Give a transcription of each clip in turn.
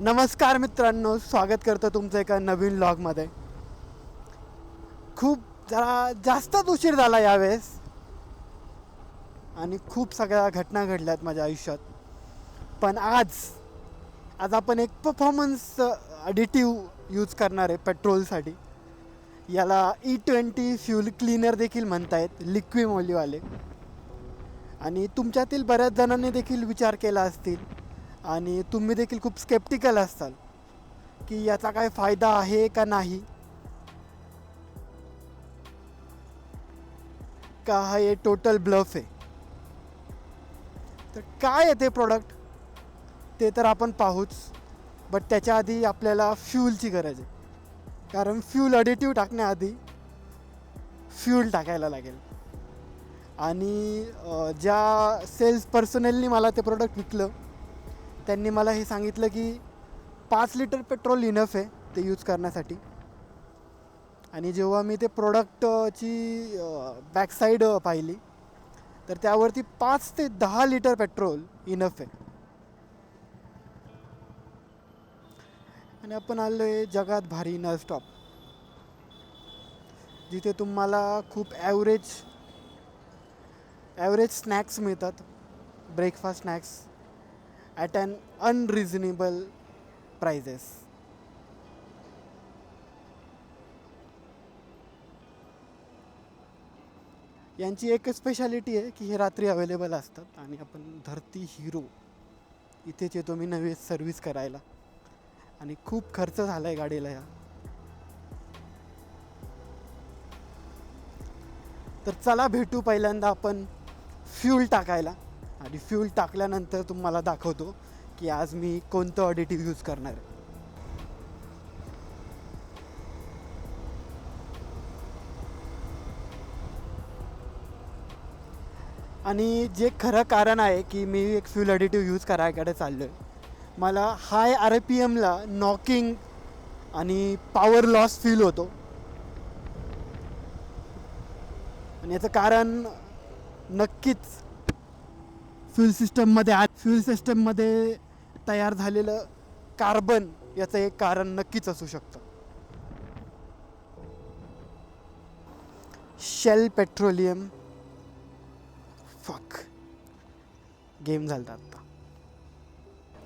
नमस्कार मित्रांनो, स्वागत करतो तुमचं एका नवीन व्लॉगमध्ये. खूप जरा जास्तच उशीर झाला यावेळेस आणि खूप सगळ्या घटना घडल्यात माझ्या आयुष्यात. पण आज आपण एक परफॉर्मन्स ॲडिटिव्ह यूज करणार आहे पेट्रोलसाठी. याला E20 फ्यूल क्लीनर देखील म्हणतायत, लिक्विमोलीवाले. आणि तुमच्यातील बऱ्याच जणांनी देखील विचार केला असतील आणि तुम्ही देखील खूप स्केप्टिकल असाल की याचा काय फायदा आहे का नाही, का हे टोटल ब्लफ आहे. तर काय आहे ते प्रोडक्ट ते तर आपण पाहूच, बट त्याच्या आधी आपल्याला फ्यूलची गरज आहे. कारण फ्यूल ॲडिटिव्ह टाकण्याआधी फ्यूल टाकायला लागेल. आणि ज्या सेल्स पर्सनलनी मला ते प्रोडक्ट विकलं त्यांनी मला हे सांगितलं की 5 लिटर पेट्रोल इनफ आहे ते यूज करण्यासाठी. आणि जेव्हा मी ते प्रोडक्टची बॅकसाईड पाहिली तर त्यावरती 5 ते 10 लिटर पेट्रोल इनफ आहे. आणि आपण आलो आहे जगात भारी नॉनस्टॉप, जिथे तुम्हाला खूप ॲव्हरेज स्नॅक्स मिळतात, breakfast snacks at an unreasonable prices. यांची एक स्पेशालिटी आहे की हे रात्री अवेलेबल असतात आणि आपण धरती हिरो इथेच येतो मी नवी सर्व्हिस करायला. आणि खूप खर्च झाला आहे गाडीला या. तर चला भेटू पहिल्यांदा आपण फ्यूल टाकायला. आणि फ्यूल टाकल्यानंतर तुम्हाला दाखवतो की आज मी कोणतं ऑडिटिव्ह यूज करणार आहे. आणि जे खरं कारण आहे की मी एक फ्यूल ॲडिटिव्ह यूज करायकडे चाललो आहे, मला हाय RPMला नॉकिंग आणि पॉवर लॉस फील होतो. आणि याचं कारण नक्कीच फ्यूल सिस्टममध्ये तयार झालेलं कार्बन याचं एक कारण नक्कीच असू शकतं. शेल पेट्रोलियम फक गेम झाला आता.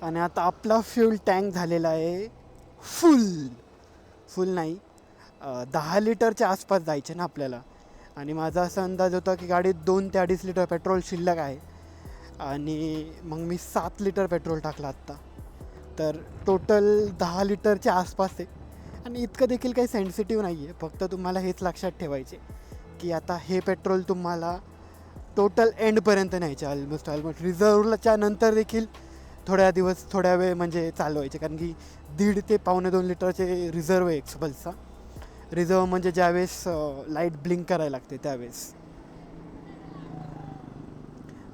आणि आता आपला फ्यूल टँक झालेला आहे फुल नाही, 10 लिटरच्या आसपास जायचे ना आपल्याला. आणि माझा असा अंदाज होता की गाडीत 2 ते 2.5 लिटर पेट्रोल शिल्लक आहे. आणि मग मी 7 लिटर पेट्रोल टाकलं आत्ता, तर टोटल 10 लिटरच्या आसपास आहे. आणि इतकं देखील काही सेन्सिटिव्ह नाही आहे, फक्त तुम्हाला हेच लक्षात ठेवायचे की आता हे पेट्रोल तुम्हाला टोटल एंडपर्यंत न्यायचे. ऑलमोस्ट रिझर्वच्या नंतर देखील थोड्या वेळ म्हणजे चालवायचे, कारण की 1.5 ते 1.25 लिटरचे रिझर्व आहे एक्सपल्सचा. रिझर्व म्हणजे ज्यावेळेस लाईट ब्लिंक करायला लागते त्यावेळेस.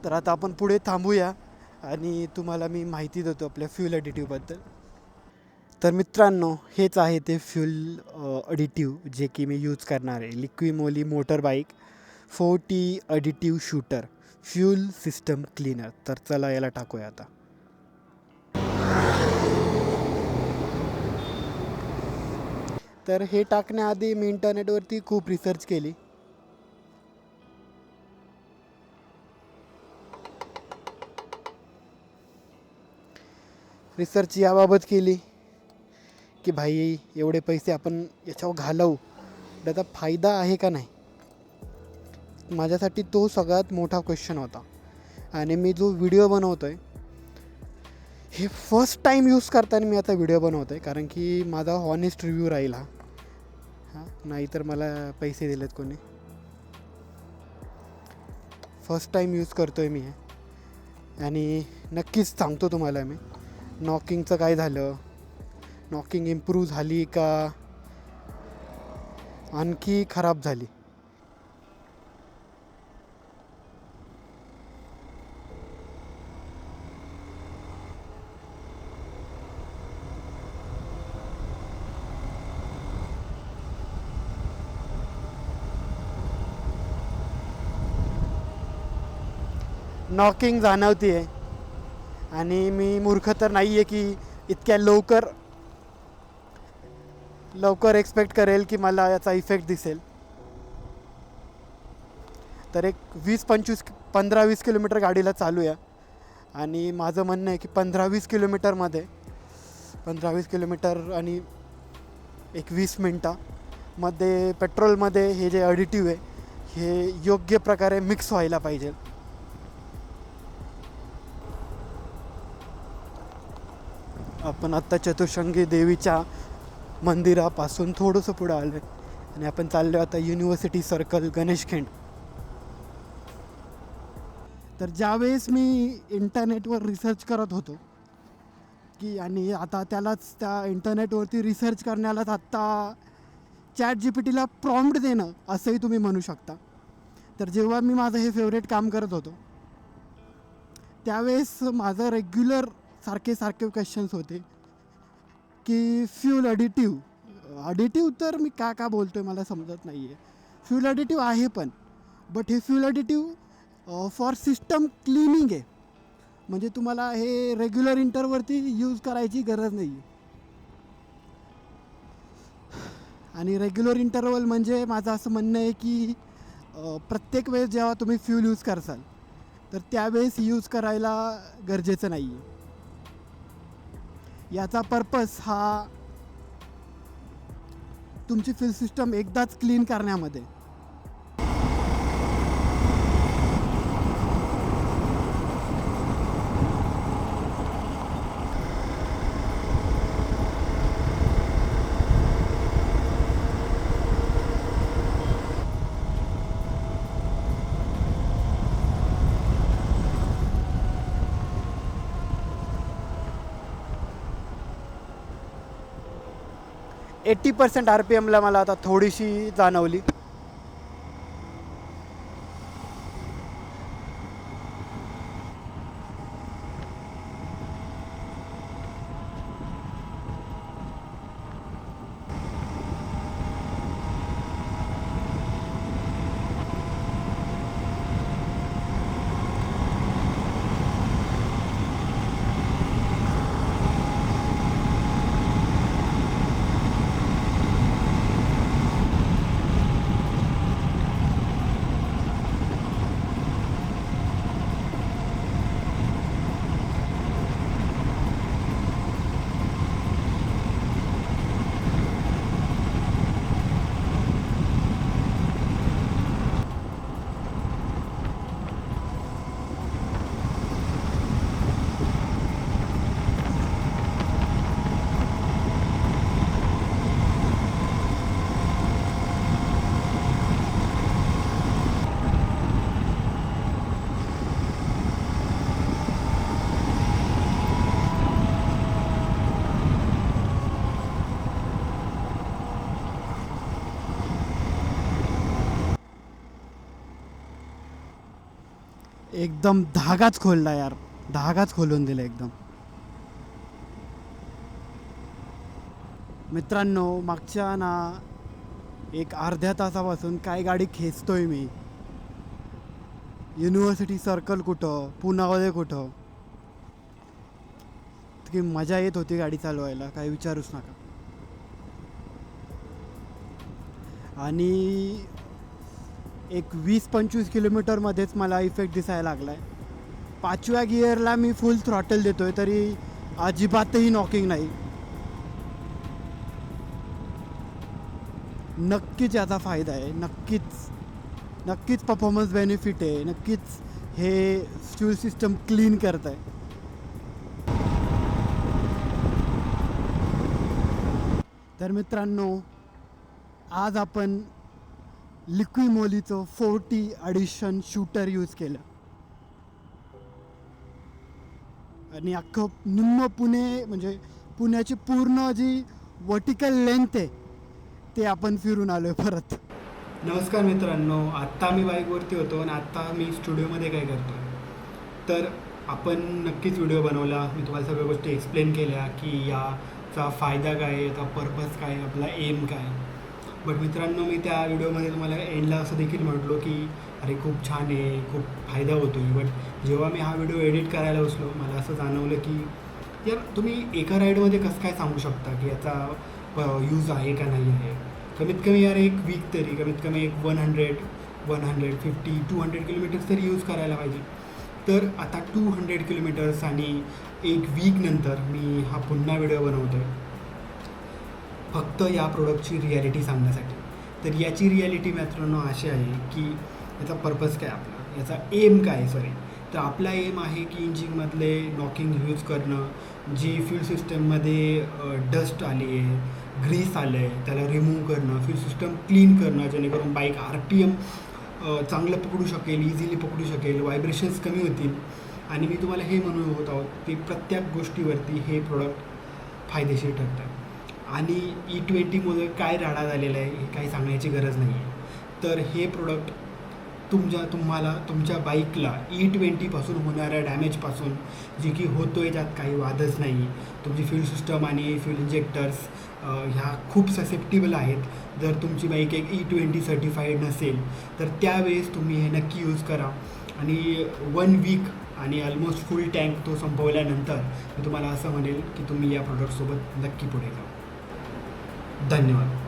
तर आता आपण पुढे थांबूया आणि तुम्हाला मी माहिती देतो आपल्या फ्यूल ॲडिटिव्हबद्दल. तर मित्रांनो, हेच आहे ते फ्यूल ॲडिटिव्ह जे की मी यूज करणार आहे. Liqui Moly motor bike 40 additive shooter fuel system cleaner. तर चला याला टाकूया आता. तर हे टाकण्याआधी मी इंटरनेटवरती खूप रिसर्च केली. रिसर्च याबाबत केली की भाई एवढे पैसे आपण याच्यावर घालवू, त्याचा फायदा आहे का नाही. माझ्यासाठी तो सगळ्यात मोठा क्वेश्चन होता. आणि मी जो व्हिडिओ बनवतो आहे हे फर्स्ट टाईम यूज करताना मी आता व्हिडिओ बनवतो आहे, कारण की माझा हॉनेस्ट रिव्ह्यू राहील हा. नाहीतर मला पैसे दिलेत कोणी. फर्स्ट टाईम यूज करतो आहे मी हे. आणि नक्कीच सांगतो तुम्हाला मी नॉकिंगचं काय झालं, नॉकिंग इम्प्रूव्ह झाली का आणखी खराब झाली. नॉकिंग जाणवते आहे. आणि मी मूर्ख तर नाही आहे की इतक्या लवकर एक्सपेक्ट करेल की मला याचा इफेक्ट दिसेल. तर एक 15-20 किलोमीटर गाडीला चालू आहे आणि माझं म्हणणं आहे की 15-20 किलोमीटर आणि एक 20 मिनटामध्ये पेट्रोलमध्ये हे जे ॲडिटिव्ह आहे हे योग्य प्रकारे मिक्स व्हायला पाहिजे. आपण आत्ता चतुर्शृंगी देवीच्या मंदिरापासून थोडंसं पुढं आलो आहे आणि आपण चाललो आता युनिव्हर्सिटी सर्कल गणेशखिंड. तर ज्यावेळेस मी इंटरनेटवर रिसर्च करत होतो की आणि आता त्या इंटरनेटवरती रिसर्च करण्यालाच आत्ता ChatGPTला प्रॉम्प्ट देणं असंही तुम्ही म्हणू शकता. तर जेव्हा मी माझं हे फेवरेट काम करत होतो त्यावेळेस माझं रेग्युलर सारखे क्वेश्चन्स होते की फ्यूल ॲडिटिव्ह तर मी का बोलतो आहे मला समजत नाही आहे. फ्यूल ॲडिटिव्ह आहे पण बट हे fuel additive for system cleaning आहे. म्हणजे तुम्हाला हे रेग्युलर इंटरवरती यूज करायची गरज नाही आहे. आणि रेग्युलर इंटरवल म्हणजे माझं असं म्हणणं आहे की प्रत्येक वेळेस जेव्हा तुम्ही फ्यूल यूज करसाल तर त्यावेळेस यूज करायला गरजेचं नाही आहे. याचा पर्पस हा तुमची फ्यूल सिस्टम एकदाच क्लीन करण्यामध्ये. 80% RPMला मला आता थोडीशी जाणवली. एकदम धागाच खोलला यार, धागाच खोलून दिला एकदम. मित्रांनो, मागच्या ना एक अर्ध्या तासापासून काय गाडी खेचतोय मी. युनिव्हर्सिटी सर्कल कुठं, पुण्यामध्ये कुठं, की मजा येत होती गाडी चालवायला, काय विचारूच नका. आणि एक 20-25 किलोमीटरमध्येच मला इफेक्ट दिसायला लागला आहे. 5व्या गिअरला मी फुल थ्रॉटल देतो आहे तरी अजिबातही नॉकिंग नाही. नक्कीच याचा फायदा आहे, नक्कीच परफॉर्मन्स बेनिफिट आहे, नक्कीच हे फ्यूल सिस्टम क्लीन करत आहे. तर मित्रांनो, आज आपण लिक्विमोलीचं 40 ॲडिशन शूटर यूज केलं आणि अख्खं निम्म पुणे म्हणजे पुण्याची पूर्ण जी वर्टिकल लेंथ आहे ते आपण फिरून आलो आहे परत. नमस्कार मित्रांनो, आत्ता मी बाईकवरती होतो आणि आत्ता मी स्टुडिओमध्ये काय करतो तर आपण नक्कीच व्हिडिओ बनवला. मी तुम्हाला सगळ्या गोष्टी एक्सप्लेन केल्या की याचा फायदा काय, याचा पर्पज काय, आपला एम काय. बट मित्रांनो, मी त्या व्हिडिओमध्ये तुम्हाला एंडला असं देखील म्हटलो की अरे खूप छान आहे, खूप फायदा होतो आहे. बट जेव्हा मी हा व्हिडिओ एडिट करायला बसलो मला असं जाणवलं की यार तुम्ही एका राईडमध्ये कसं काय सांगू शकता की याचा यूज आहे का नाही आहे? कमीत कमी यार एक वीक तरी, कमीत कमी एक 150, 200 किलोमीटर्स तरी यूज करायला पाहिजे. तर आता 200 किलोमीटर्स आणि एक वीकनंतर मी हा पुन्हा व्हिडिओ बनवतो आहे फक्त या प्रोडक्टची रिॲलिटी सांगण्यासाठी. तर याची रिॲलिटी मित्रांनो अशी आहे की याचा पर्पज काय आपला, याचा एम काय सॉरी. तर आपला एम आहे की इंजिनमधले नॉकिंग यूज करणं, जी फ्यूल सिस्टममध्ये डस्ट आली आहे, ग्रीस आलं आहे, त्याला रिमूव्ह करणं, फ्यूल सिस्टम क्लीन करणं, जेणेकरून बाईक RPM चांगलं पकडू शकेल, इझिली पकडू शकेल, व्हायब्रेशन्स कमी होतील. आणि मी तुम्हाला हे म्हणून होत आहोत की प्रत्येक गोष्टीवरती हे प्रोडक्ट फायदेशीर ठरतं. आणि E20मुळे काय राडा झालेला आहे हे काही सांगण्याची गरज नाही आहे. तर हे प्रोडक्ट तुम्हाला तुमच्या बाईकला E20पासून होणाऱ्या डॅमेजपासून, जे की होतो आहे त्यात काही वादच नाही. तुमची फ्यूल सिस्टम आणि फ्यूल इंजेक्टर्स ह्या खूप ससेप्टिबल आहेत. जर तुमची बाईक एक E20 सर्टिफाईड नसेल तर त्यावेळेस तुम्ही हे नक्की यूज करा. आणि 1 वीक आणि ऑलमोस्ट फुल टँक तो संपवल्यानंतर मी तुम्हाला असं म्हणेल की तुम्ही या प्रोडक्टसोबत नक्की पुढे जा. धन्यवाद.